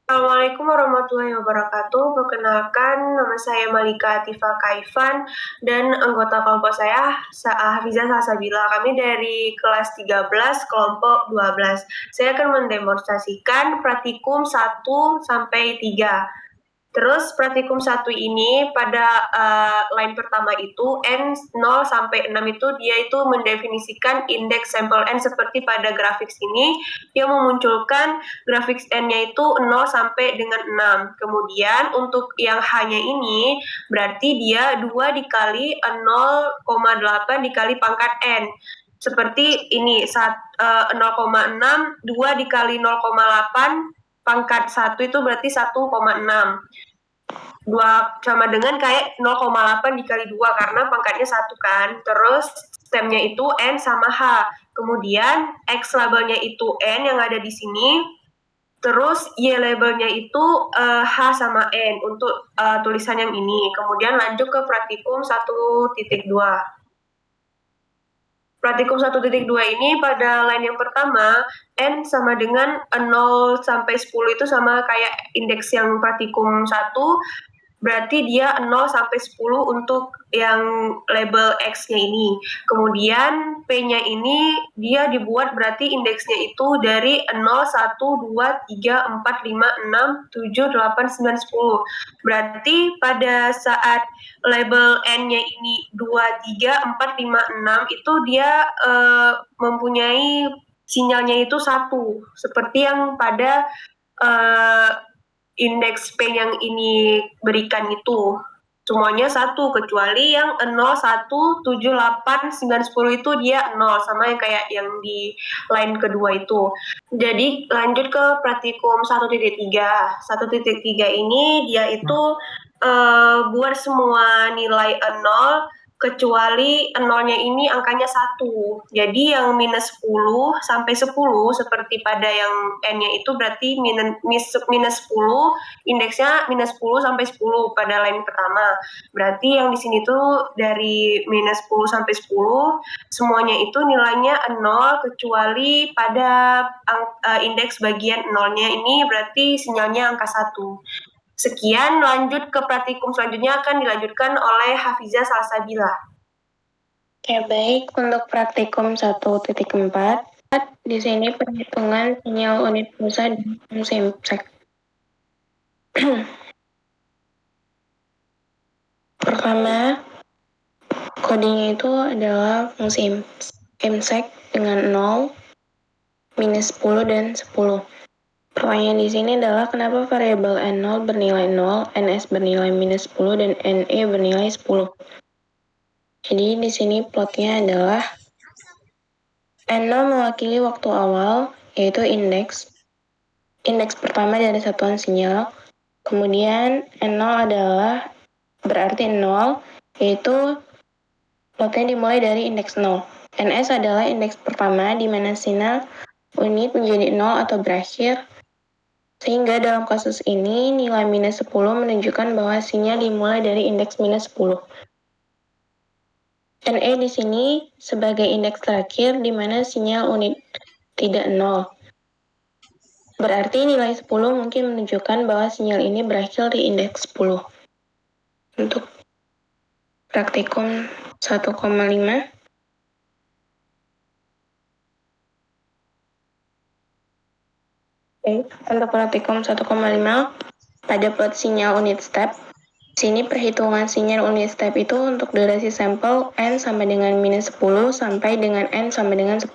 Assalamualaikum warahmatullahi wabarakatuh. Perkenalkan, nama saya Malika Atifa Kaifan dan anggota kelompok saya Hafizah Salsabila. Kami dari kelas 13, kelompok 12. Saya akan mendemonstrasikan praktikum 1 sampai 3. Terus praktikum 1 ini pada line pertama itu N0 sampai 6 itu dia itu mendefinisikan indeks sampel N seperti pada grafik ini yang memunculkan grafik N-nya itu 0 sampai dengan 6. Kemudian untuk yang H-nya ini berarti dia 2 dikali 0,8 dikali pangkat N. Seperti ini 0,6 2 dikali 0,8 pangkat 1 itu berarti 1,6. 2 sama dengan kayak 0,8 dikali 2 karena pangkatnya 1 kan. Terus stemnya itu N sama H. Kemudian X labelnya itu N yang ada di sini. Terus Y labelnya itu H sama N untuk tulisan yang ini. Kemudian lanjut ke praktikum 1.2. Praktikum 1.2 ini pada line yang pertama, N sama dengan 0 sampai 10 itu sama kayak indeks yang praktikum 1, berarti dia 0 sampai 10 untuk yang label X-nya ini. Kemudian P-nya ini dia dibuat berarti indeksnya itu dari 0, 1, 2, 3, 4, 5, 6, 7, 8, 9, 10. Berarti pada saat label N-nya ini 2, 3, 4, 5, 6 itu dia mempunyai sinyalnya itu 1. Seperti yang pada indeks P yang ini berikan itu. Semuanya 1, kecuali yang 0, 1, 7, 8, 9, 10 itu dia 0, sama yang kayak yang di line kedua itu. Jadi lanjut ke praktikum 1.3. 1.3 ini dia itu buat semua nilai 0, kecuali 0-nya ini angkanya 1. Jadi yang minus 10 sampai 10 seperti pada yang N-nya itu berarti minus 10, indeksnya minus 10 sampai 10 pada line pertama. Berarti yang di sini tuh dari minus 10 sampai 10 semuanya itu nilainya 0 kecuali pada indeks bagian 0-nya ini berarti sinyalnya angka 1. Sekian, lanjut ke praktikum selanjutnya akan dilanjutkan oleh Hafizah Salsabila. Oke, baik. Untuk praktikum 1.4, di sini perhitungan sinyal unit pulsa dan fungsi imsek. Pertama, kodenya itu adalah fungsi imsek dengan 0, minus 10, dan 10. Pertanyaan di sini adalah kenapa variabel N0 bernilai 0, NS bernilai minus 10, dan NE bernilai 10. Jadi di sini plotnya adalah N0 mewakili waktu awal, yaitu indeks pertama dari satuan sinyal. Kemudian N0 adalah berarti 0, yaitu plotnya dimulai dari indeks 0. NS adalah indeks pertama di mana sinyal unit menjadi 0 atau berakhir. Sehingga dalam kasus ini, nilai minus 10 menunjukkan bahwa sinyal dimulai dari indeks minus 10. NE di sini sebagai indeks terakhir di mana sinyal unit tidak 0. Berarti nilai 10 mungkin menunjukkan bahwa sinyal ini berakhir di indeks 10. Untuk praktikum 1,5. Untuk praktikum 1,5, pada plot sinyal unit step, sini perhitungan sinyal unit step itu untuk durasi sampel N sama dengan minus 10 sampai dengan N sama dengan 10.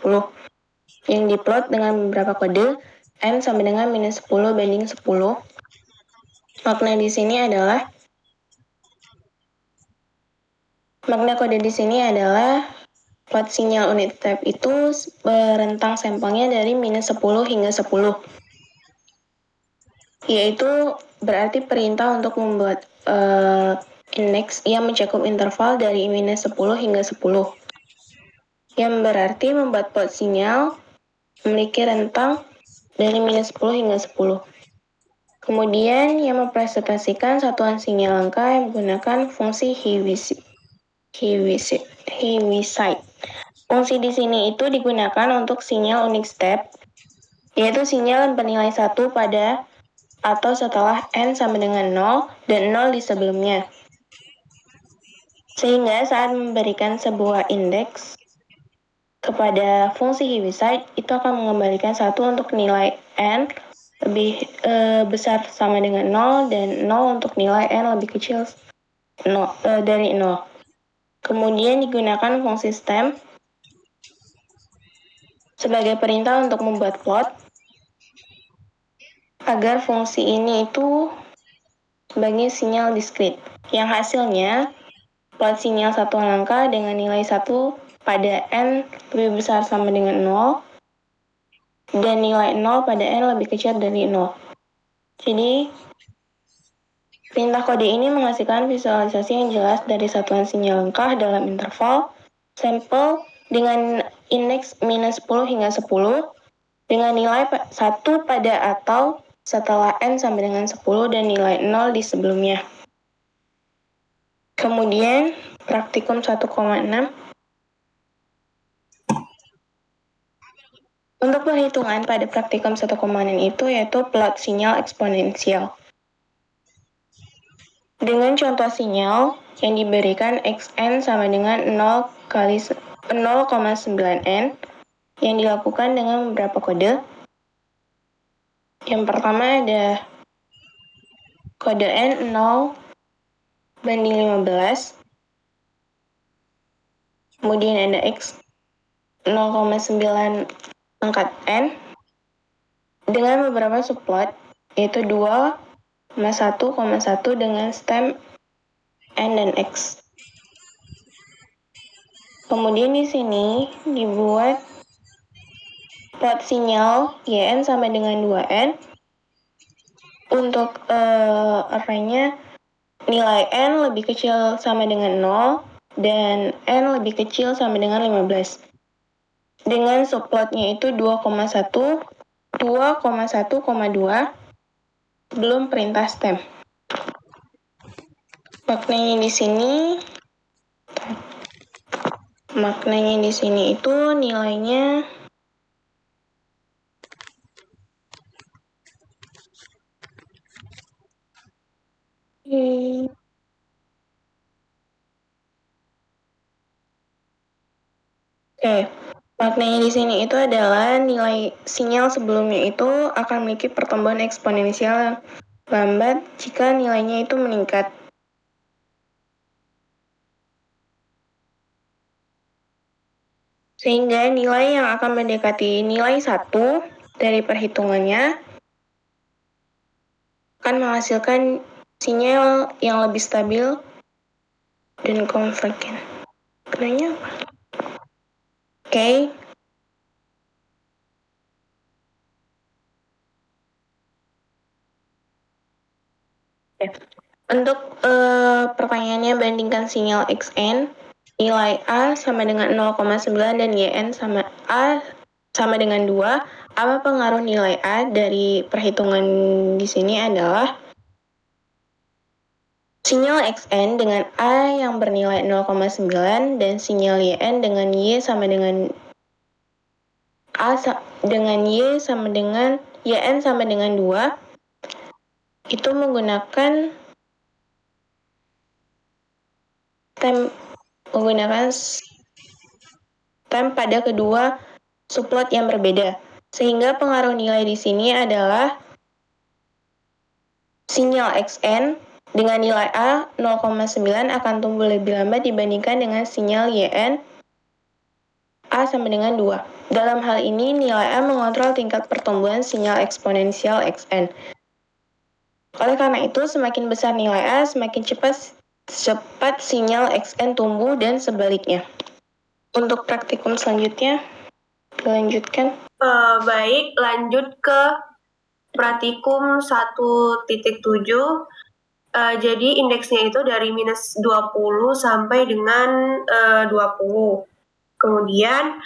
Yang diplot dengan beberapa kode, N sama dengan minus 10 banding 10. Makna kode di sini adalah plot sinyal unit step itu berentang sampelnya dari minus 10 hingga 10. Yaitu berarti perintah untuk membuat indeks yang mencakup interval dari minus 10 hingga 10. Yang berarti membuat plot sinyal memiliki rentang dari minus 10 hingga 10. Kemudian yang mempresentasikan satuan sinyal angka yang menggunakan fungsi Heaviside. Fungsi di sini itu digunakan untuk sinyal unit step, yaitu sinyal bernilai 1 pada atau setelah N sama dengan 0 dan 0 di sebelumnya. Sehingga saat memberikan sebuah indeks kepada fungsi Heaviside, itu akan mengembalikan 1 untuk nilai N lebih besar sama dengan 0 dan 0 untuk nilai N lebih kecil dari 0. Kemudian digunakan fungsi stem sebagai perintah untuk membuat plot agar fungsi ini itu sebagai sinyal diskrit, yang hasilnya plot sinyal satu angka dengan nilai 1 pada N lebih besar sama dengan 0 dan nilai 0 pada N lebih kecil dari 0. Jadi, perintah kode ini menghasilkan visualisasi yang jelas dari satuan sinyal angka dalam interval sampel dengan indeks minus 10 hingga 10 dengan nilai 1 pada atau setelah N sama dengan 10 dan nilai 0 di sebelumnya. Kemudian, praktikum 1,6. Untuk perhitungan pada praktikum 1,6 itu yaitu plot sinyal eksponensial. Dengan contoh sinyal yang diberikan Xn sama dengan 0 kali 0,9n yang dilakukan dengan beberapa kode. Yang pertama ada kode N 0 banding 15. Kemudian ada X 0,9 pangkat N dengan beberapa subplot yaitu 2,1,1 dengan stem N dan X. Kemudian di sini dibuat plot sinyal YN sama dengan 2N. Untuk arraynya nilai N lebih kecil sama dengan 0 dan N lebih kecil sama dengan 15. Dengan subplotnya itu 2,1, 2,1,2 belum perintah stem. Maknanya di sini itu nilainya maknanya di sini itu adalah nilai sinyal sebelumnya itu akan memiliki pertumbuhan eksponensial yang lambat jika nilainya itu meningkat. Sehingga nilai yang akan mendekati nilai 1 dari perhitungannya akan menghasilkan sinyal yang lebih stabil dan konvergen. Kenanya apa? Oke. Untuk pertanyaannya bandingkan sinyal Xn, nilai A sama dengan 0,9 dan Yn sama A sama dengan 2. Apa pengaruh nilai A dari perhitungan di sini adalah sinyal Xn dengan A yang bernilai 0,9 dan sinyal Yn dengan Y sama dengan A dengan Y sama dengan Yn sama dengan 2 itu menggunakan stem pada kedua subplot yang berbeda. Sehingga pengaruh nilai di sini adalah sinyal Xn dengan nilai A 0,9 akan tumbuh lebih lambat dibandingkan dengan sinyal Yn A sama dengan 2. Dalam hal ini, nilai A mengontrol tingkat pertumbuhan sinyal eksponensial Xn. Oleh karena itu, semakin besar nilai A, semakin cepat sinyal Xn tumbuh dan sebaliknya. Untuk praktikum selanjutnya, dilanjutkan. Baik, lanjut ke praktikum 1.7. Jadi indeksnya itu dari minus 20 sampai dengan 20. Kemudian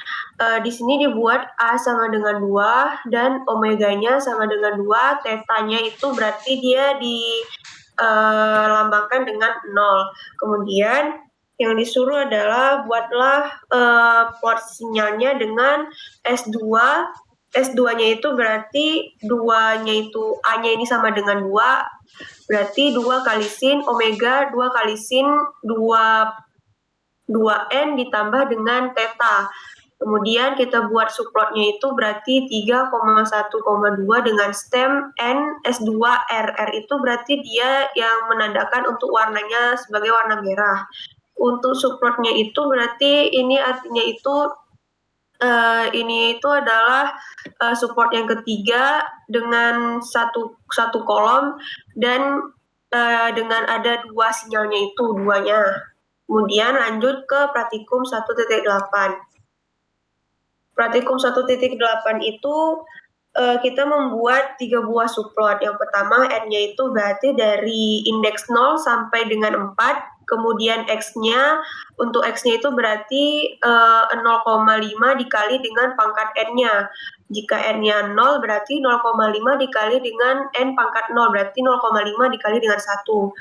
di sini dibuat A sama dengan 2 dan omeganya sama dengan 2, tetanya itu berarti dia dilambangkan dengan 0. Kemudian yang disuruh adalah buatlah plot sinyalnya dengan S2, S2-nya itu berarti 2-nya itu A-nya ini sama dengan 2, berarti 2 kali sin omega 2 kali sin 2N ditambah dengan theta. Kemudian kita buat subplotnya itu berarti 3,1,2 dengan stem N S2 R. R itu berarti dia yang menandakan untuk warnanya sebagai warna merah. Untuk subplotnya itu berarti ini artinya itu ini itu adalah support yang ketiga dengan satu kolom dan dengan ada 2 sinyalnya itu duanya. Kemudian lanjut ke praktikum 1.8. Praktikum 1.8 itu kita membuat 3 buah subplot. Yang pertama N-nya itu berarti dari indeks 0 sampai dengan 4. Kemudian X-nya, untuk X-nya itu berarti 0,5 dikali dengan pangkat N-nya. Jika N-nya 0 berarti 0,5 dikali dengan N pangkat 0, berarti 0,5 dikali dengan 1.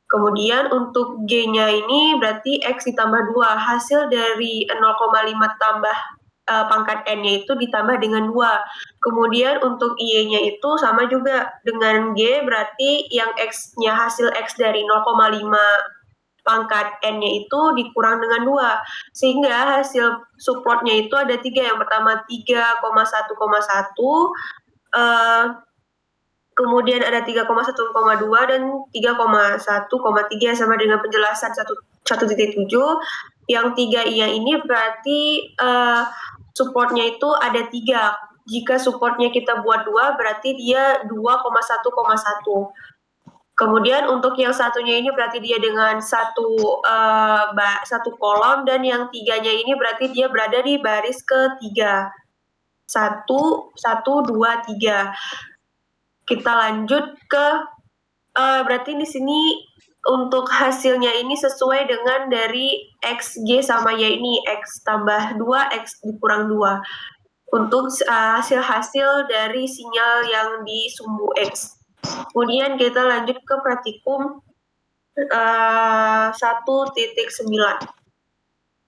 Kemudian untuk G-nya ini berarti X ditambah 2. Hasil dari 0,5 tambah pangkat N-nya itu ditambah dengan 2. Kemudian untuk Y-nya itu sama juga dengan G, berarti yang X-nya hasil X dari 0,5 pangkat N-nya itu dikurang dengan 2. Sehingga hasil subplotnya itu ada 3. Yang pertama 3,1,1, kemudian ada 3,1,2 dan 3,1,3 sama dengan penjelasan 1.7. Yang 3-nya ini berarti supportnya itu ada 3. Jika supportnya kita buat 2 berarti dia 2,1,1. Kemudian untuk yang satunya ini berarti dia dengan satu kolom, dan yang 3-nya ini berarti dia berada di baris ketiga. 1, 1, 2, 3. Kita lanjut ke berarti di sini untuk hasilnya ini sesuai dengan dari X, Y sama Y ini, X tambah 2, X dikurang 2. Untuk hasil-hasil dari sinyal yang di sumbu X. Kemudian kita lanjut ke praktikum 1.9.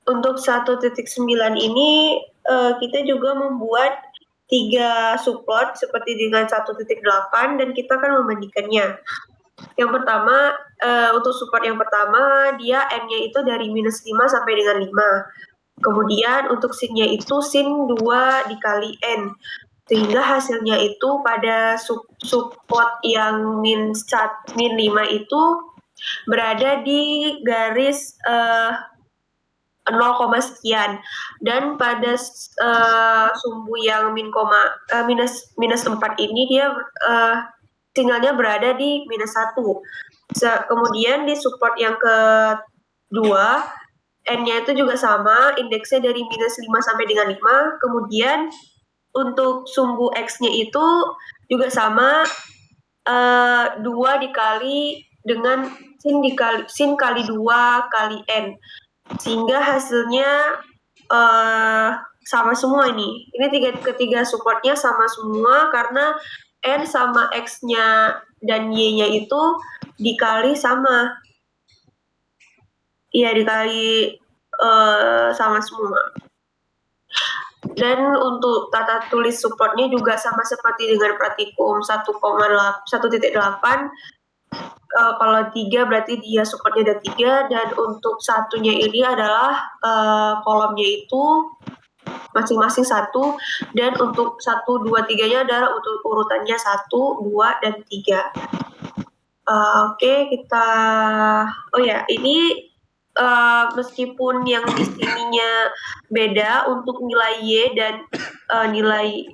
Untuk 1.9 ini kita juga membuat 3 subplot seperti dengan 1.8 dan kita akan membandingkannya. Yang pertama, untuk support yang pertama, dia N-nya itu dari minus 5 sampai dengan 5. Kemudian untuk sin-nya itu sin 2 dikali N. Sehingga hasilnya itu pada support yang min 5 itu berada di garis 0, sekian. Dan pada sumbu yang minus 4 ini dia sinyalnya berada di minus 1. Kemudian di support yang kedua, N-nya itu juga sama, indeksnya dari minus 5 sampai dengan 5. Kemudian untuk sumbu X-nya itu juga sama, 2 dikali dengan sin kali 2 kali N. Sehingga hasilnya sama semua ini. Ini ketiga supportnya sama semua karena N sama X-nya dan Y-nya itu dikali sama. Iya, dikali sama semua. Dan untuk tata tulis supportnya juga sama seperti dengan praktikum 1.8. Kalau 3 berarti dia supportnya ada 3, dan untuk satunya ini adalah kolomnya itu masing-masing 1, dan untuk 1, 2, 3-nya adalah urutannya 1, 2, dan 3. Oke, kita ini meskipun yang di sininya beda untuk nilai Y dan nilai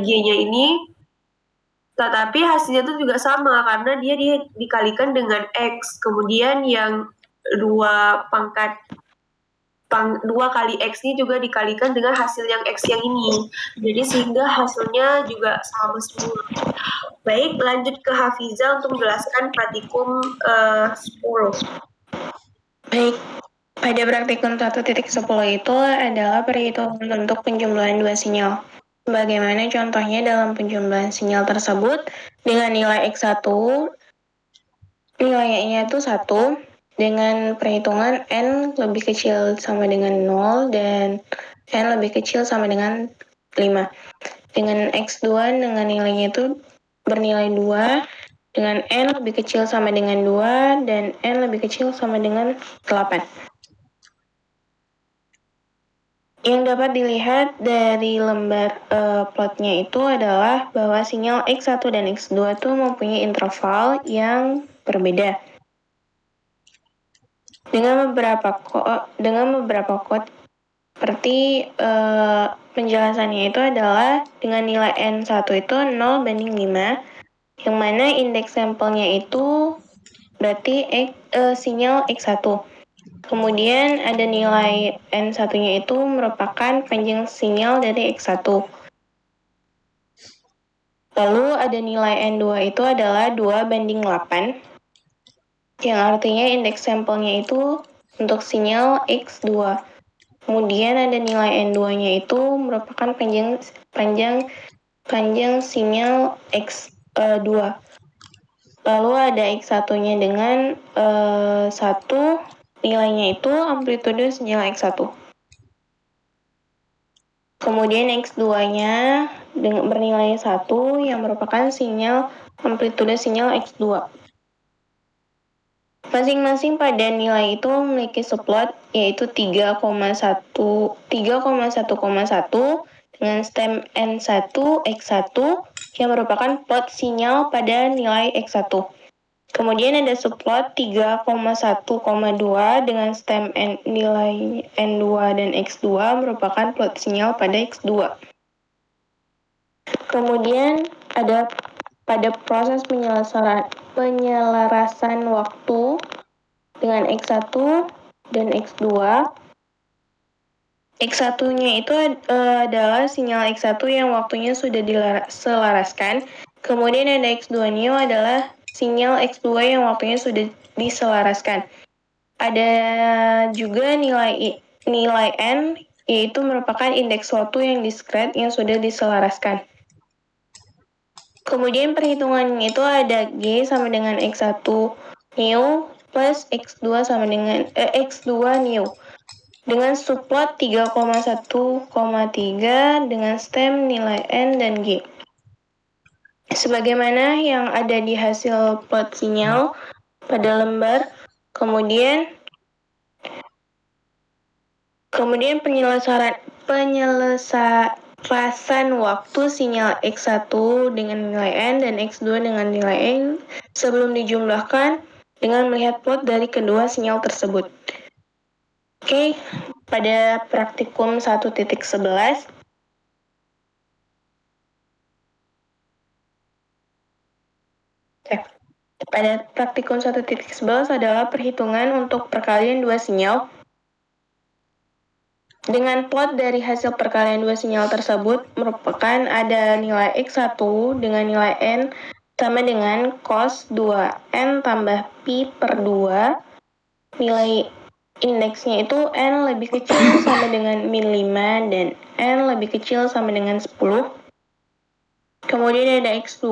G-nya ini, tetapi hasilnya itu juga sama karena dia dikalikan dengan X. Kemudian yang 2 kali X ini juga dikalikan dengan hasil yang X yang ini. Jadi sehingga hasilnya juga sama semua. Baik, lanjut ke Hafiza untuk menjelaskan praktikum 10. Baik, pada praktikum 1.10 itu adalah perhitungan untuk penjumlahan 2 sinyal. Bagaimana contohnya dalam penjumlahan sinyal tersebut dengan nilai X1, nilainya itu 1, dengan perhitungan N lebih kecil sama dengan 0 dan N lebih kecil sama dengan 5. Dengan X2 dengan nilainya itu bernilai 2, dengan N lebih kecil sama dengan 2, dan N lebih kecil sama dengan 8. Yang dapat dilihat dari lembar plotnya itu adalah bahwa sinyal X1 dan X2 itu mempunyai interval yang berbeda. Dengan beberapa quote seperti penjelasannya itu adalah dengan nilai N1 itu 0:5, yang mana indeks sampelnya itu berarti sinyal X1. Kemudian ada nilai N1-nya itu merupakan panjang sinyal dari X1. Lalu ada nilai N2 itu adalah 2:8, yang artinya indeks sampelnya itu untuk sinyal X2. Kemudian ada nilai N2-nya itu merupakan panjang sinyal X2. Lalu ada X1-nya dengan 1, nilainya itu amplitude sinyal X1. Kemudian X2-nya bernilai 1 yang merupakan amplitude sinyal X2. Masing-masing pada nilai itu memiliki subplot yaitu 3,1,1 dengan stem N1 X1 yang merupakan plot sinyal pada nilai X1. Kemudian ada subplot 3,1,2 dengan stem nilai N2 dan X2 merupakan plot sinyal pada X2. Kemudian ada pada proses penyelarasan waktu dengan X1 dan X2. X1-nya itu adalah sinyal X1 yang waktunya sudah diselaraskan. Kemudian ada X2-nya adalah sinyal X2 yang waktunya sudah diselaraskan. Ada juga nilai N, yaitu merupakan indeks waktu yang diskret yang sudah diselaraskan. Kemudian perhitungannya itu ada G sama dengan X1 new plus X2 sama dengan X2 new dengan subplot 3,1,3 dengan stem nilai N dan G. Sebagaimana yang ada di hasil plot sinyal pada lembar. Kemudian penyelesaian waktu sinyal X1 dengan nilai N dan X2 dengan nilai N sebelum dijumlahkan dengan melihat plot dari kedua sinyal tersebut. Oke, pada praktikum 1.11 pada praktikum 1.11 adalah perhitungan untuk perkalian dua sinyal. Dengan plot dari hasil perkalian dua sinyal tersebut merupakan ada nilai X1 dengan nilai N sama dengan cos 2N tambah Pi per 2. Nilai indeksnya itu N lebih kecil sama dengan min 5 dan N lebih kecil sama dengan 10. Kemudian ada X2,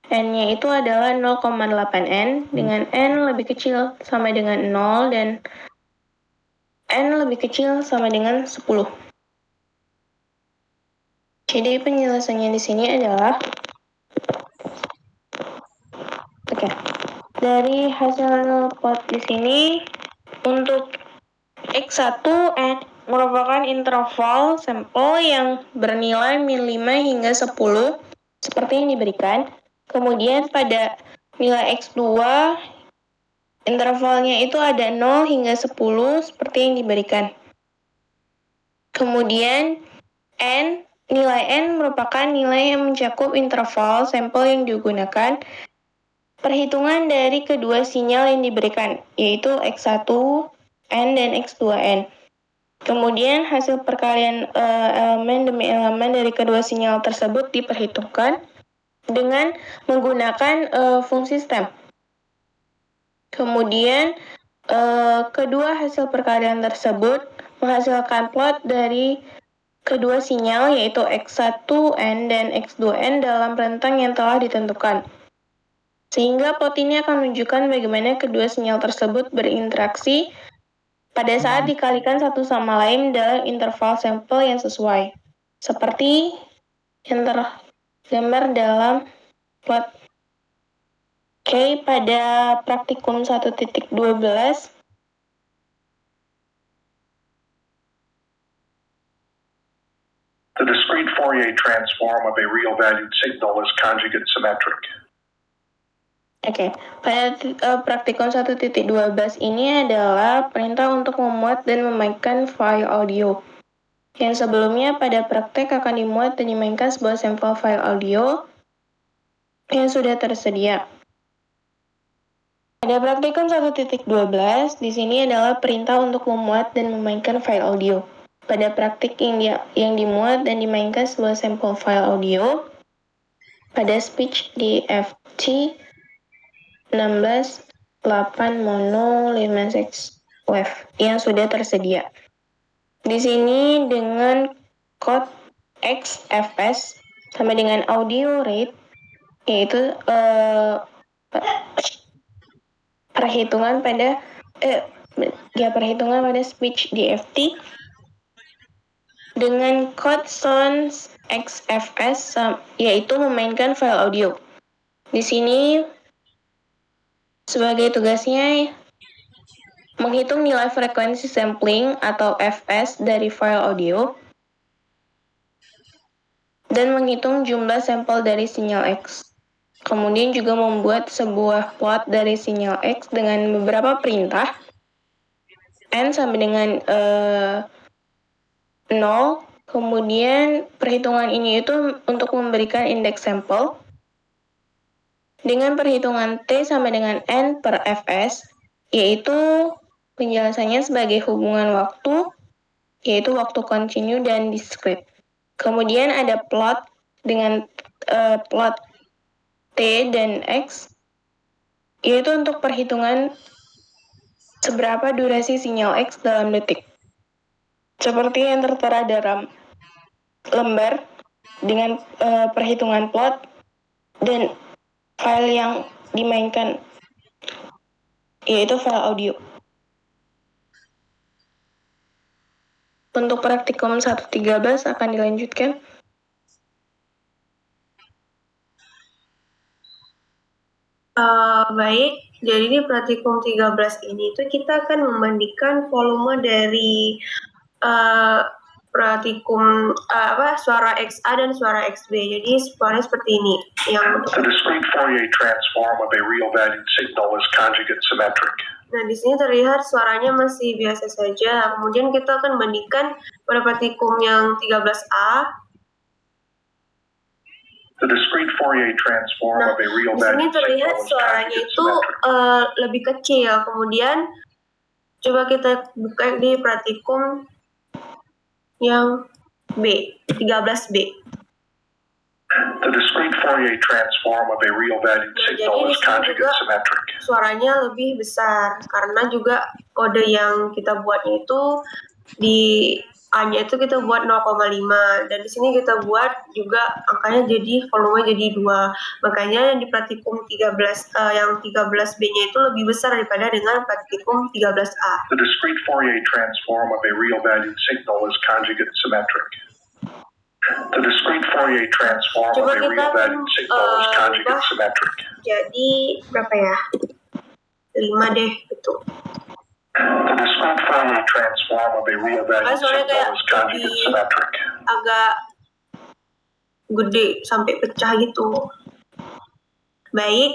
N-nya itu adalah 0,8N dengan N lebih kecil sama dengan 0 dan N lebih kecil sama dengan 10. Jadi penjelasannya di sini adalah dari hasil plot di sini untuk X1 merupakan interval sampel yang bernilai min 5 hingga 10 seperti yang diberikan. Kemudian pada nilai X2 intervalnya itu ada 0 hingga 10 seperti yang diberikan. Kemudian nilai N merupakan nilai yang mencakup interval sampel yang digunakan. Perhitungan dari kedua sinyal yang diberikan, yaitu X1 N dan X2N. Kemudian hasil perkalian elemen demi elemen dari kedua sinyal tersebut diperhitungkan dengan menggunakan fungsi stem. Kemudian kedua hasil perkalian tersebut menghasilkan plot dari kedua sinyal yaitu X1N dan X2N dalam rentang yang telah ditentukan. Sehingga plot ini akan menunjukkan bagaimana kedua sinyal tersebut berinteraksi pada saat dikalikan satu sama lain dalam interval sampel yang sesuai. seperti yang tergambar dalam plot K pada praktikum 1.12. The discrete Fourier transform of a real-valued signal is conjugate symmetric. Oke, pada praktikum 1.12 ini adalah perintah untuk memuat dan memainkan file audio. Yang sebelumnya pada praktek akan dimuat dan dimainkan sebuah sampel file audio yang sudah tersedia. Pada praktikum 1.12, di sini adalah perintah untuk memuat dan memainkan file audio. Pada praktik yang dimuat dan dimainkan sebuah sampel file audio pada speech DFT 16 8 mono 56 wave yang sudah tersedia. Di sini dengan code XFS sama dengan audio rate, yaitu perhitungan pada speech DFT dengan code sounds XFS, yaitu memainkan file audio. Di sini sebagai tugasnya menghitung nilai frekuensi sampling atau fs dari file audio dan menghitung jumlah sampel dari sinyal X. Kemudian juga membuat sebuah plot dari sinyal X dengan beberapa perintah N sampai dengan 0. Kemudian perhitungan ini itu untuk memberikan indeks sampel dengan perhitungan T sama dengan N per Fs, yaitu penjelasannya sebagai hubungan waktu, yaitu waktu kontinu dan discrete. Kemudian ada plot dengan plot T dan X, yaitu untuk perhitungan seberapa durasi sinyal X dalam detik. Seperti yang tertera dalam lembar dengan perhitungan plot dan file yang dimainkan, yaitu file audio. Untuk praktikum 1.13 akan dilanjutkan. Baik, jadi di praktikum 13 ini tuh kita akan membandingkan volume dari praktikum suara XA dan suara XB. Jadi suaranya seperti ini. The discrete Fourier transform of a real-valued signal is conjugate symmetric. Nah, di sini terlihat suaranya masih biasa saja. Kemudian kita akan bandingkan pada praktikum yang 13A. The discrete Fourier transform of a real-valued signal is conjugate symmetric. Di sini terlihat suaranya itu lebih kecil. Kemudian coba kita buka di praktikum yang B, 13B. The discrete Fourier transform of a real-valued signal is conjugate symmetric. Suaranya lebih besar karena juga kode yang kita buatnya itu di A-nya itu kita buat 0,5 dan di sini kita buat juga angkanya jadi volume jadi 2. Makanya di praktikum 13 yang 13B-nya itu lebih besar daripada dengan praktikum 13A. The discrete Fourier transform of a real-valued signal is conjugate symmetric. The discrete Fourier transform of a real-valued signal is conjugate symmetric. Jadi berapa ya? 5 deh, betul. The discrete Fourier transform of a real-valued signal is conjugate symmetric. Agak gede sampai pecah gitu. Baik,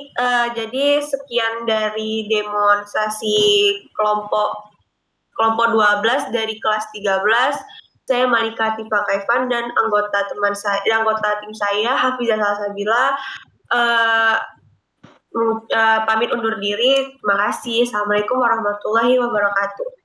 jadi sekian dari demonstrasi kelompok 12 dari kelas 13. Saya Malika Atifa Kaifan dan anggota tim saya Hafizah Salsabila pamit undur diri. Terima kasih. Assalamualaikum warahmatullahi wabarakatuh.